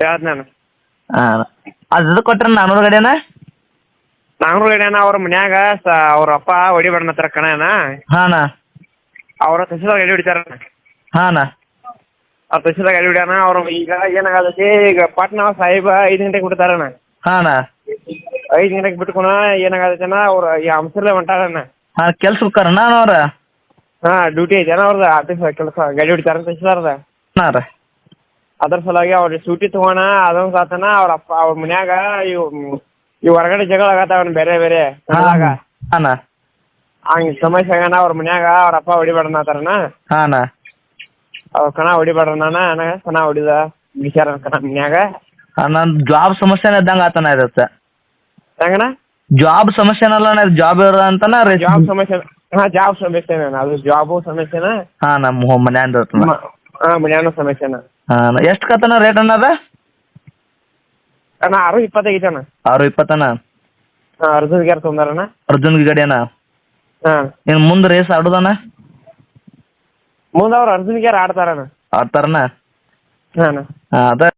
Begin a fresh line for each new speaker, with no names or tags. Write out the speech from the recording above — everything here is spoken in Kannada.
ಹೇಳ್ದ ನಾನು.
ಹಾಂ ಅದು ಕೊಟ್ರೆ 400 ಗಾಡಿನ.
400 ಗಾಡಿಯಣ್ಣ ಅವ್ರ ಮನ್ಯಾಗ ಅವ್ರ ಅಪ್ಪ ಹೊಡಿಬಾರ್ನತ್ತಾರ ಕಣಣ್ಣ.
ಹಾಂ ಅಣ್ಣ.
ಅವ್ರ ತಹಸೀಲ್ದಾರ್ ಗಾಡಿ ಹೊಡಿತಾರಣ್ಣ.
ಹಾಂ ಅಣ್ಣ.
ಅವ್ರ ತಹಸೀಲ್ದಾರ್ ಗಾಡಿ ಹೊಡ್ಯಾನ. ಅವ್ರು ಈಗ ಏನಾಗತೈತಿ, ಈಗ ಪಾಟ್ನಾ ಸಾಹೇಬ 5 ಗಂಟೆಗೆ ಬಿಡ್ತಾರಣ್ಣ.
ಹಾಂ ಅಣ್ಣ.
5 ಗಂಟೆಗೆ ಬಿಟ್ಕೊಣ ಏನಾಗತೈತಣ್ಣ, ಅವ್ರ ಈ ಅಂಸರ್ಲೆ ಹೊಂಟಾರಣ್ಣ.
ಹಾಂ ಕೆಲ್ಸಕ್ಕೆ ಹೋಗ್ತಾರಣ್ಣ ಅವ್ರ.
ಹಾಂ ಡ್ಯೂಟಿ ಐತೆ ಅಣ್ಣ ಅವ್ರದ್ದು, ಆಫೀಸ್ ಕೆಲಸ ಗಾಡಿ ಹೊಡಿತಾರ ತಹಸೀಲ್ದಾರ್ದ.
ಹಾಂ ರೀ.
ಅದ್ರ ಸಲುವಾಗಿ ಅವ್ರ ಸೂಟಿ ತಗೋಣ ಅದೊಂದು ಸಾತನ. ಅವ್ರ ಅಪ್ಪ ಅವ್ರ ಮನ್ಯಾಗ ಇವ್ ಹೊರಗಡೆ ಜಗಳ ಆಗತ್ತವನ್ ಬೇರೆ ಬೇರೆ ಕನ್ನಡಾಗ.
ಹಾಂ
ಹಂಗೆ ಸಮಸ್ಯೆ ಆಗ್ಯಾನ ಅವ್ರ ಮನ್ಯಾಗ. ಅವ್ರ ಅಪ್ಪ ಹೊಡಿಬಾರ್ದನ್ನತಾರಣ್ಣ.
ಹಾಂ
ಅವ್ರ ಕಣ ಹೊಡಿಬಾರ್ದಣ್ಣ. ನನಗೆ ಕಣ ಹೊಡಿದ ವಿಚಾರ ಕಣ ಮನ್ಯಾಗ.
ನನ್ನ ಜಾಬ್ ಸಮಸ್ಯೆನೇ ಇದ್ದಂಗೆ ಆತನ ಇರುತ್ತೆ.
ಹೆಂಗಣ್ಣ?
ಜಾಬ್ ಸಮಸ್ಯೆನಲ್ಲ, ಜಾಬ್ ಇರೋ ಅಂತಾನ.
ಜಾಬ್ ಸಮಸ್ಯೆ. ಹಾಂ ಜಾಬ್ ಸಮಸ್ಯೆನ, ಅದು ಜಾಬು ಸಮಸ್ಯೆನ.
ಹಾಂ ನಮ್ಮ ಮನ್ಯಾಂದ ಇರ್ತದ.
ಹಾಂ ಮನ್ಯಾನು ಸಮಸ್ಯೆನ.
ಹಾಂ ಎಷ್ಟು ಕತನ ರೇಟ್ ಅನ್ನದ
ಅಣ್ಣ 6:25 ಐತಣ್ಣ.
6:20 ಅಣ್ಣ.
ಹಾಂ ಅರ್ಜುನ್ ಗ್ಯಾರ ತೊಂದಾರಣ್ಣ.
ಅರ್ಜುನ್ ಗಾಡಿ ಅಣ್ಣ.
ಹಾಂ
ಇನ್ನು ಮುಂದೆ ರೇಸ್ ಆಡೋದಣ್ಣ?
ಮುಂದೆ ಅವ್ರು ಅರ್ಜುನ್ ಗ್ಯಾರ ಆಡ್ತಾರಣ್ಣ.
ಆಡ್ತಾರಣ್ಣ.
ಹಾಂ ಅಣ್ಣ.
ಹಾಂ ಅದ